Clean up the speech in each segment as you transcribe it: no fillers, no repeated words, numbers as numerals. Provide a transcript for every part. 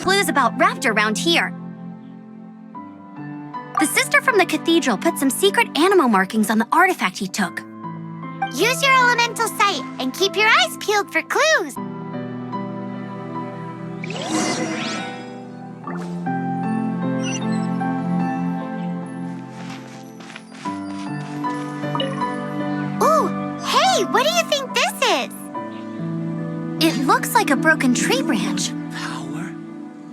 clues about Raptor around here. The sister from the cathedral put some secret animal markings on the artifact he took. Use your elemental sight and keep your eyes peeled for clues. Ooh, hey, what do you think this is? It looks like a broken tree branch. Power?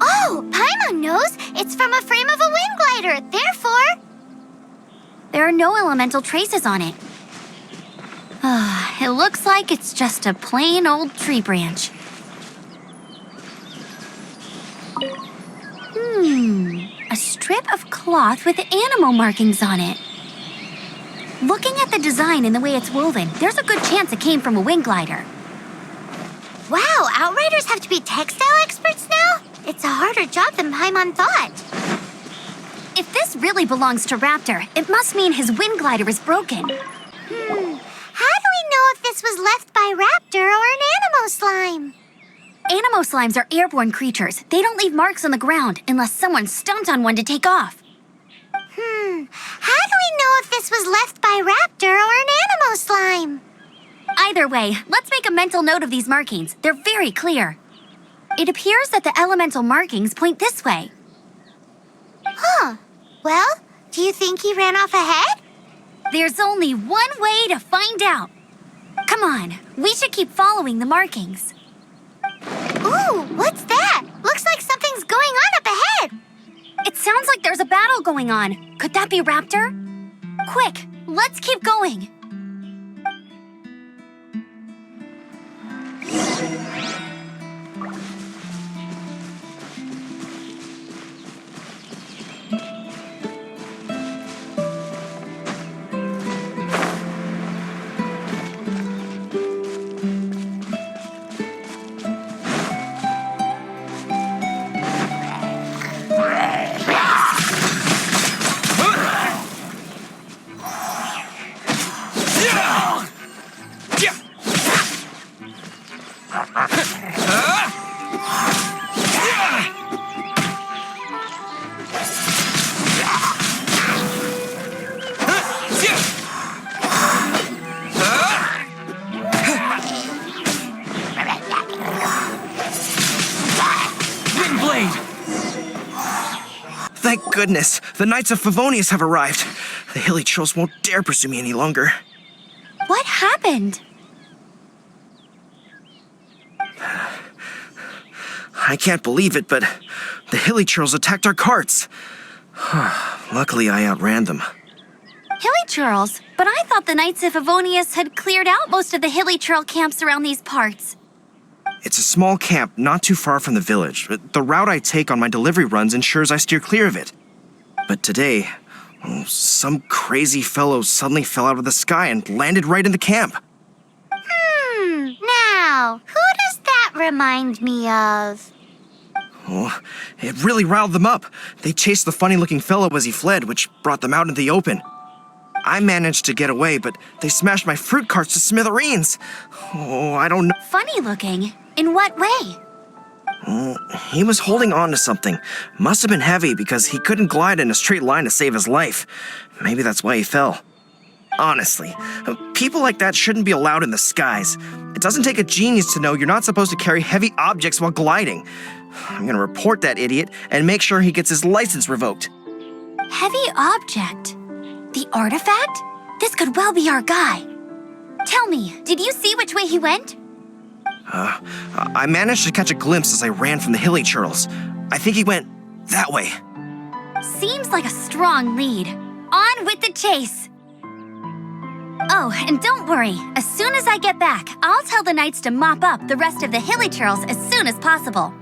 Oh, Paimon knows. It's from a frame of a wind glider, therefore... There are no elemental traces on it. It looks like it's just a plain old tree branch. A strip of cloth with animal markings on it. Looking at the design and the way it's woven, there's a good chance it came from a wind glider. Wow, Outriders have to be textile experts now? It's a harder job than Paimon thought. If this really belongs to Raptor, it must mean his wind glider is broken. How do we know if this was left by Raptor or an Animo slime? Animo slimes are airborne creatures. They don't leave marks on the ground unless someone stomped on one to take off. How do we know if this was left by Raptor or an Animo slime? Either way, let's make a mental note of these markings. They're very clear. It appears that the elemental markings point this way. Well, do you think he ran off ahead? There's only one way to find out. Come on, we should keep following the markings. Ooh, what's that? Looks like something's going on up ahead. It sounds like there's a battle going on. Could that be Raptor? Quick, let's keep going. Thank goodness, the Knights of Favonius have arrived. The hilly trolls won't dare pursue me any longer. What happened? I can't believe it, but the hilly trolls attacked our carts. Luckily, I outran them. Hilly Churls? But I thought the Knights of Favonius had cleared out most of the Hilly Churl camps around these parts. It's a small camp not too far from the village. The route I take on my delivery runs ensures I steer clear of it. But today, some crazy fellow suddenly fell out of the sky and landed right in the camp. Now, who does that remind me of? Oh, it really riled them up. They chased the funny-looking fellow as he fled, which brought them out in the open. I managed to get away, but they smashed my fruit carts to smithereens. Oh, I don't know. Funny looking? In what way? He was holding on to something. Must have been heavy because he couldn't glide in a straight line to save his life. Maybe that's why he fell. Honestly, people like that shouldn't be allowed in the skies. It doesn't take a genius to know you're not supposed to carry heavy objects while gliding. I'm gonna report that idiot and make sure he gets his license revoked. Heavy object? The artifact? This could well be our guy. Tell me, did you see which way he went? I managed to catch a glimpse as I ran from the hilly churls. I think he went that way. Seems like a strong lead. On with the chase. Oh, and don't worry. As soon as I get back, I'll tell the knights to mop up the rest of the hilly churls as soon as possible.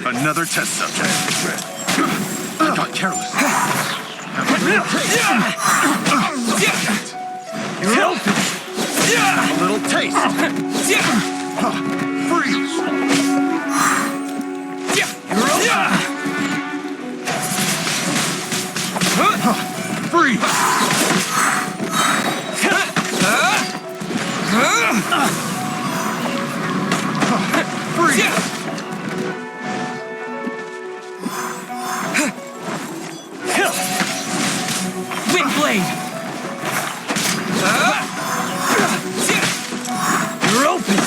Another test subject. I got careless. You're open. A little taste. Freeze! Freeze! Wind blade! You're open!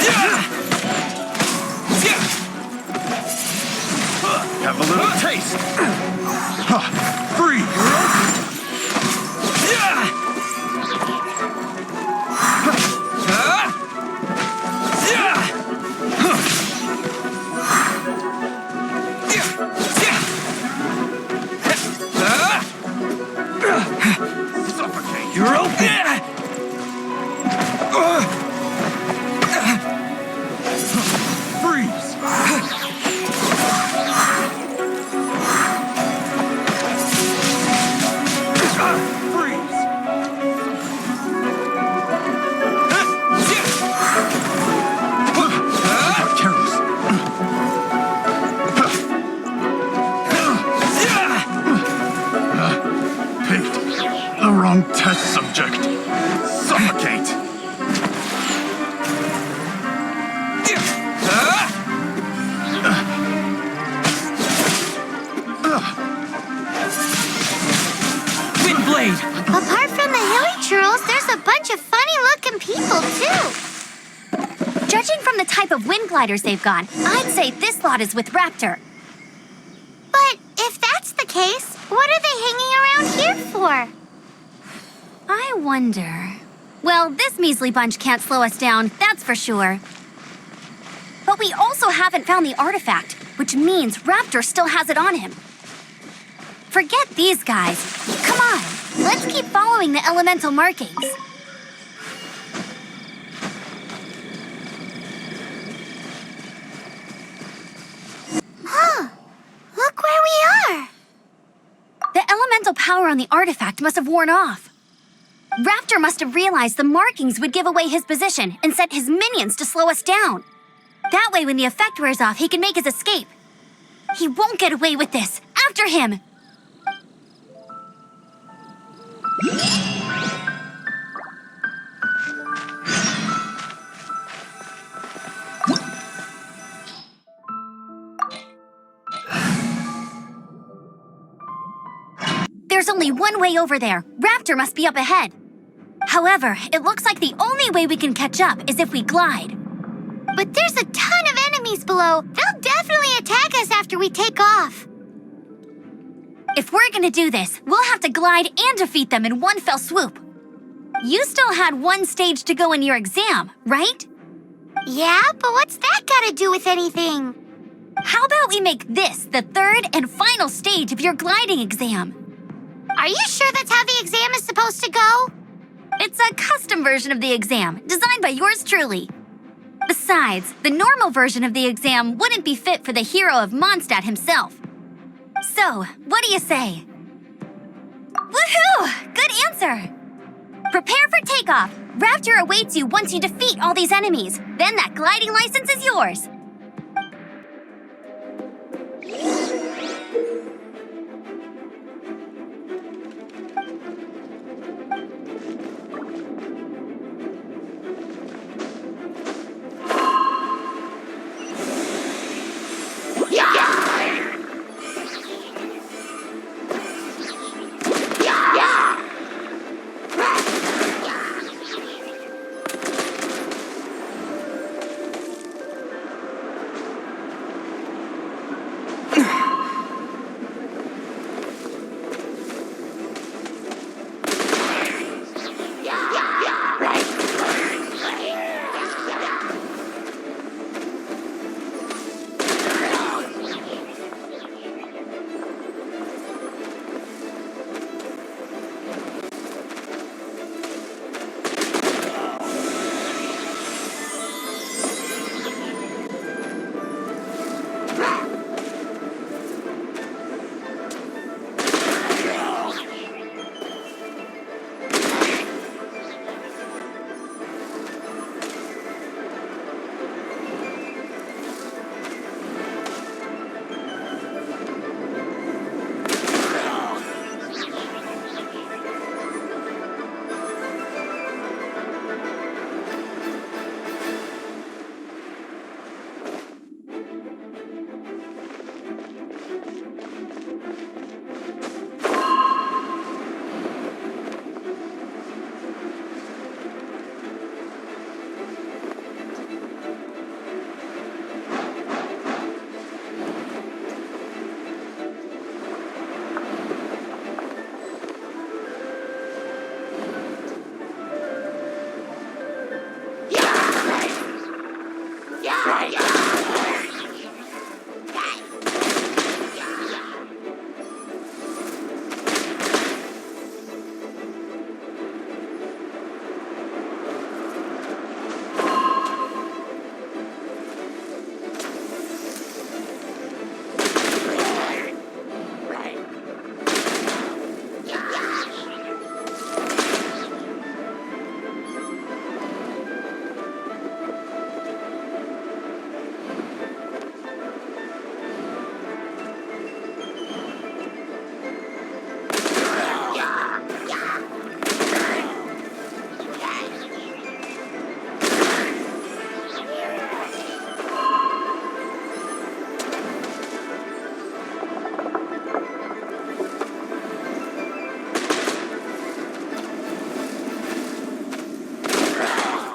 Have a little taste! Freeze! Suffocate! You're open! Freeze! Freeze! Got careless. Picked the wrong test subject. Suffocate! Wind blade! Apart from the hilly churls, there's a bunch of funny-looking people, too. Judging from the type of wind gliders they've got, I'd say this lot is with Raptor. But if that's the case, what are they hanging around here for? I wonder... Well, this measly bunch can't slow us down, that's for sure. But we also haven't found the artifact, which means Raptor still has it on him. Forget these guys. Come on, let's keep following the elemental markings. Huh. Look where we are. The elemental power on the artifact must have worn off. Raptor must have realized the markings would give away his position and sent his minions to slow us down. That way, when the effect wears off, he can make his escape. He won't get away with this. After him! There's only one way over there. Raptor must be up ahead. However, it looks like the only way we can catch up is if we glide. But there's a ton of enemies below. They'll definitely attack us after we take off. If we're gonna do this, we'll have to glide and defeat them in one fell swoop. You still had one stage to go in your exam, right? Yeah, but what's that got to do with anything? How about we make this the third and final stage of your gliding exam? Are you sure that's how the exam is supposed to go? It's a custom version of the exam, designed by yours truly. Besides, the normal version of the exam wouldn't be fit for the hero of Mondstadt himself. So, what do you say? Woohoo! Good answer! Prepare for takeoff. Raptor awaits you once you defeat all these enemies. Then that gliding license is yours.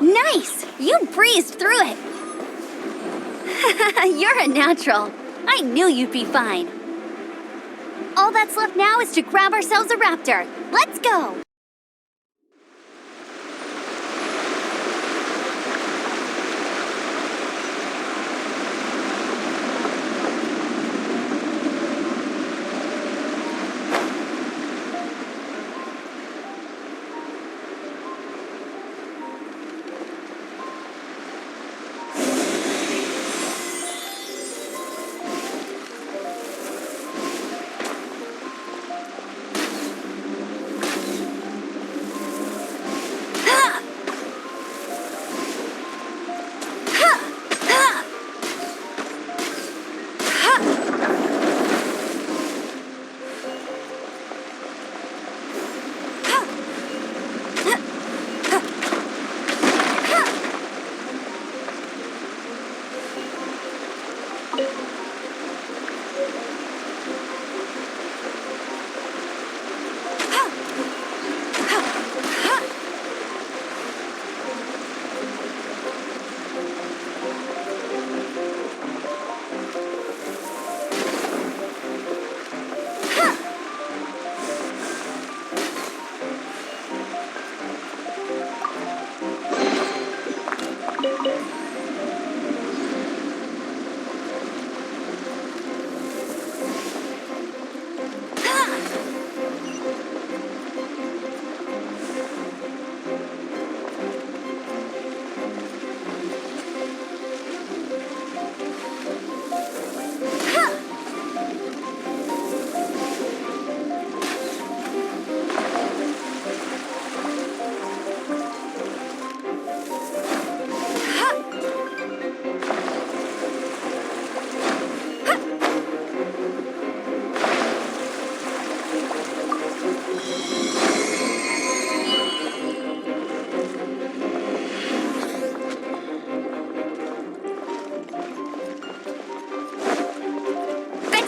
Nice! You breezed through it! You're a natural. I knew you'd be fine. All that's left now is to grab ourselves a raptor. Let's go!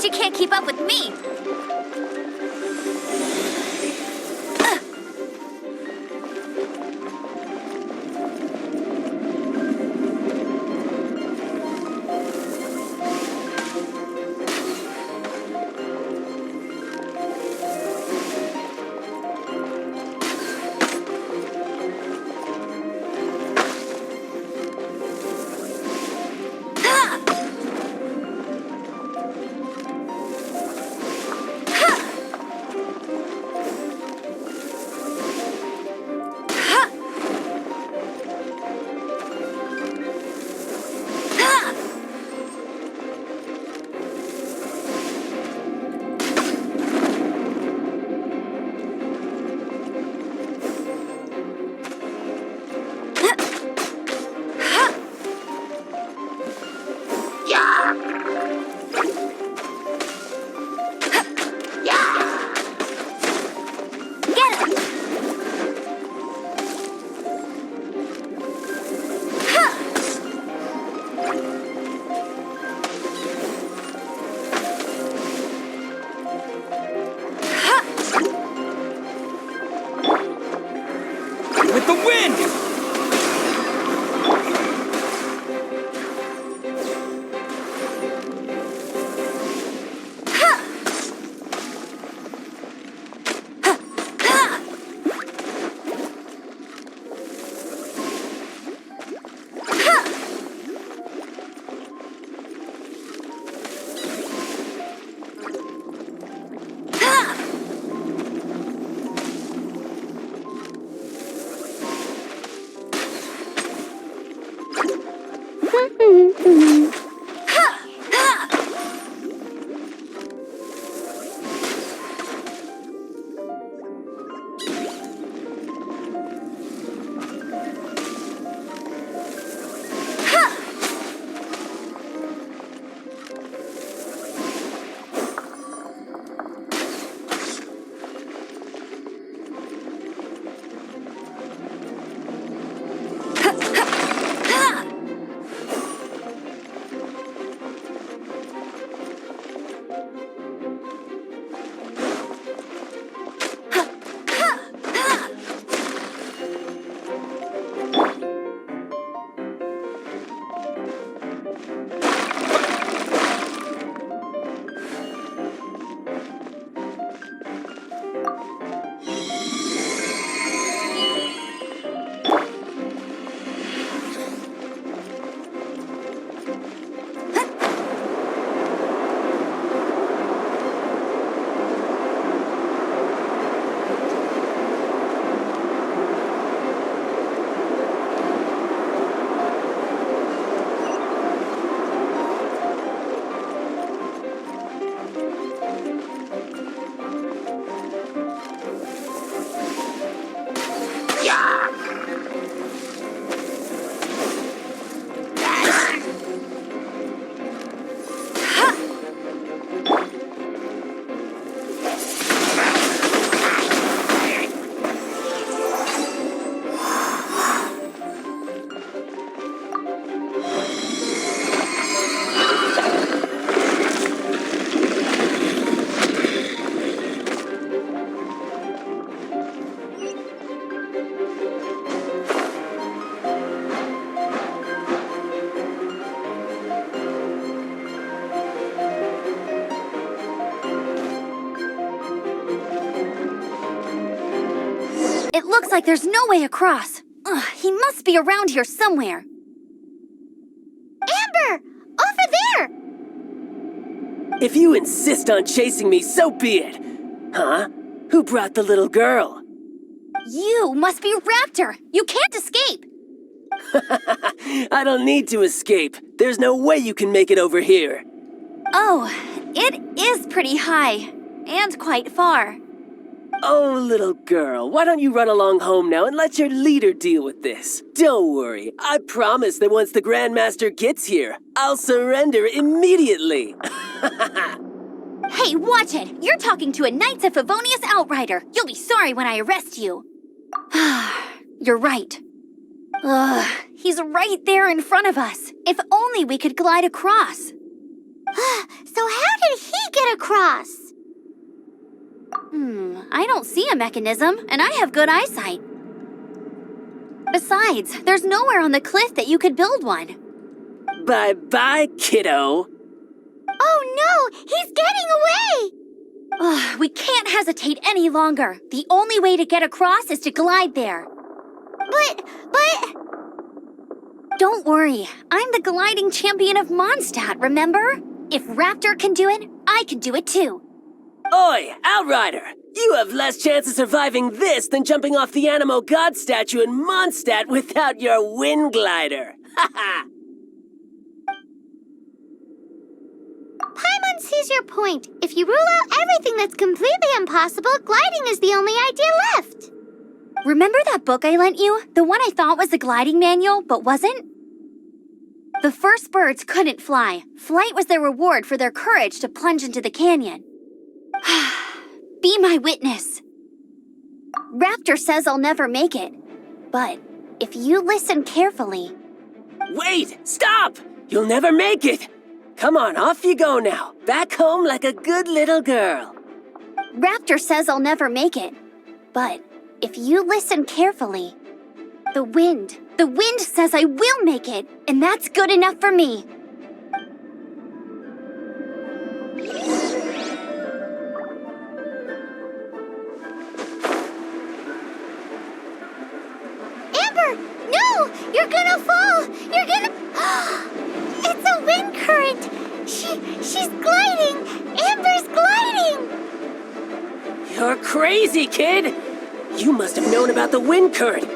You can't keep up with me. like there's no way across. Ugh, he must be around here somewhere. Amber! Over there! If you insist on chasing me, so be it. Huh? Who brought the little girl? You must be Raptor. You can't escape. I don't need to escape. There's no way you can make it over here. Oh, it is pretty high. And quite far. Oh, little girl, why don't you run along home now and let your leader deal with this? Don't worry, I promise that once the Grandmaster gets here, I'll surrender immediately. Hey, watch it! You're talking to a Knights of Favonius outrider. You'll be sorry when I arrest you. You're right. Ugh, he's right there in front of us. If only we could glide across. So how did he get across? I don't see a mechanism, and I have good eyesight. Besides, there's nowhere on the cliff that you could build one. Bye-bye, kiddo. Oh no! He's getting away! Ugh, we can't hesitate any longer. The only way to get across is to glide there. But... Don't worry, I'm the gliding champion of Mondstadt, remember? If Raptor can do it, I can do it too. Oi, Outrider! You have less chance of surviving this than jumping off the Animo God statue in Mondstadt without your wind glider. Haha! Paimon sees your point. If you rule out everything that's completely impossible, gliding is the only idea left. Remember that book I lent you? The one I thought was the gliding manual, but wasn't? The first birds couldn't fly. Flight was their reward for their courage to plunge into the canyon. Be my witness. Raptor says I'll never make it. But if you listen carefully... Wait! Stop! You'll never make it! Come on, off you go now. Back home like a good little girl. Raptor says I'll never make it. But if you listen carefully... The wind says I will make it, and that's good enough for me. Amber! No! You're gonna fall! You're gonna... It's a wind current! She's gliding! Amber's gliding! You're crazy, kid! You must have known about the wind current.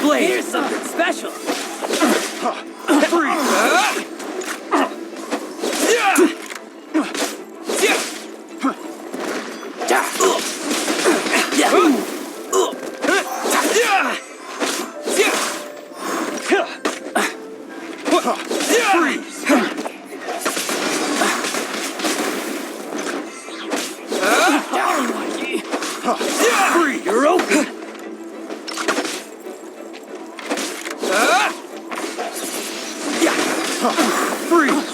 blade! Here's something special. Freeze! You're open. Freeze!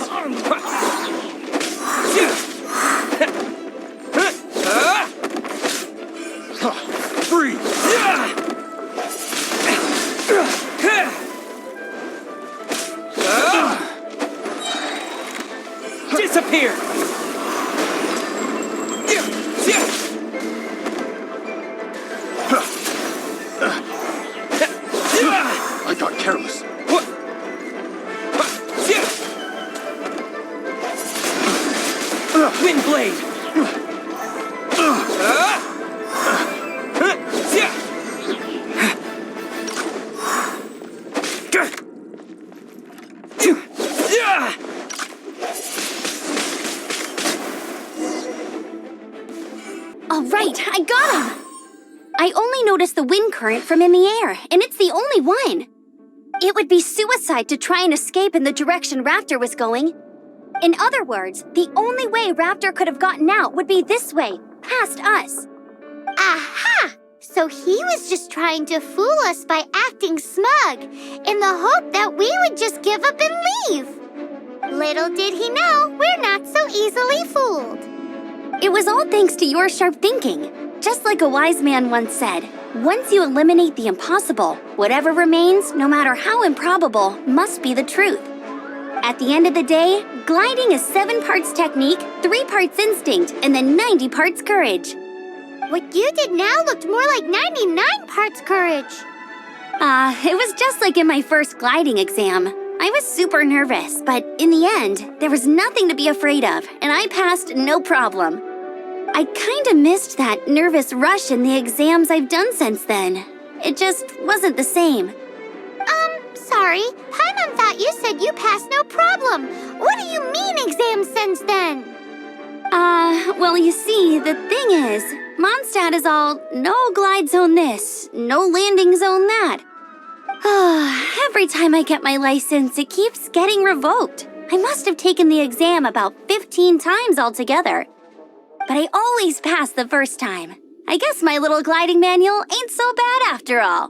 Freeze! Disappear. I got careless. Wind blade! All right, I got him! I only noticed the wind current from in the air, and it's the only one. It would be suicide to try and escape in the direction Raptor was going. In other words, the only way Raptor could have gotten out would be this way, past us. Aha! So he was just trying to fool us by acting smug, in the hope that we would just give up and leave. Little did he know, we're not so easily fooled. It was all thanks to your sharp thinking. Just like a wise man once said, once you eliminate the impossible, whatever remains, no matter how improbable, must be the truth. At the end of the day, gliding is 7 parts technique, 3 parts instinct, and then 90 parts courage. What you did now looked more like 99 parts courage. It was just like in my first gliding exam. I was super nervous, but in the end, there was nothing to be afraid of, and I passed no problem. I kinda missed that nervous rush in the exams I've done since then. It just wasn't the same. Sorry. Paimon thought you said you passed no problem. What do you mean exam since then? Well, you see, the thing is, Mondstadt is all no glide zone this, no landing zone that. Every time I get my license, it keeps getting revoked. I must have taken the exam about 15 times altogether. But I always pass the first time. I guess my little gliding manual ain't so bad after all.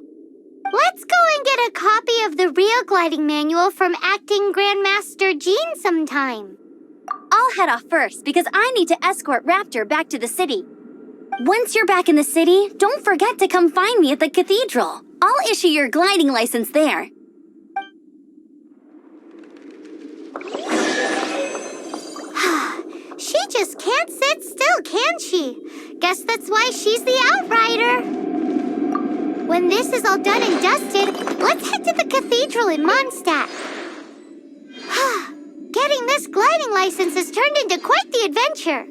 Let's go and get a copy of the real gliding manual from Acting Grandmaster Jean sometime. I'll head off first because I need to escort Raptor back to the city. Once you're back in the city, don't forget to come find me at the cathedral. I'll issue your gliding license there. She just can't sit still, can she? Guess that's why she's the outrider. When this is all done and dusted, let's head to the cathedral in Mondstadt. Getting this gliding license has turned into quite the adventure.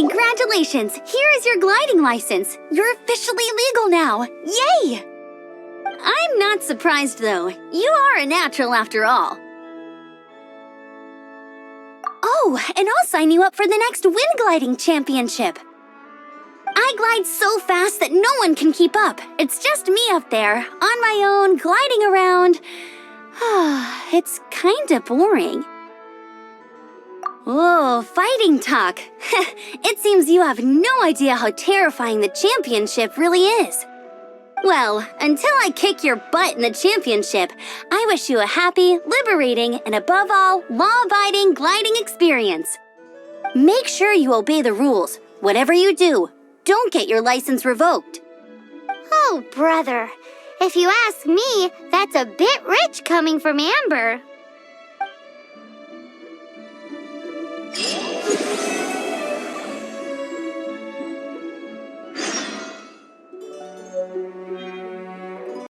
Congratulations! Here is your gliding license. You're officially legal now. Yay! I'm not surprised, though. You are a natural after all. Oh, and I'll sign you up for the next wind gliding championship. I glide so fast that no one can keep up. It's just me up there, on my own, gliding around. It's kinda boring. Oh, fighting talk. It seems you have no idea how terrifying the championship really is. Well, until I kick your butt in the championship, I wish you a happy, liberating, and above all, law-abiding gliding experience. Make sure you obey the rules. Whatever you do, don't get your license revoked. Oh, brother. If you ask me, that's a bit rich coming from Amber.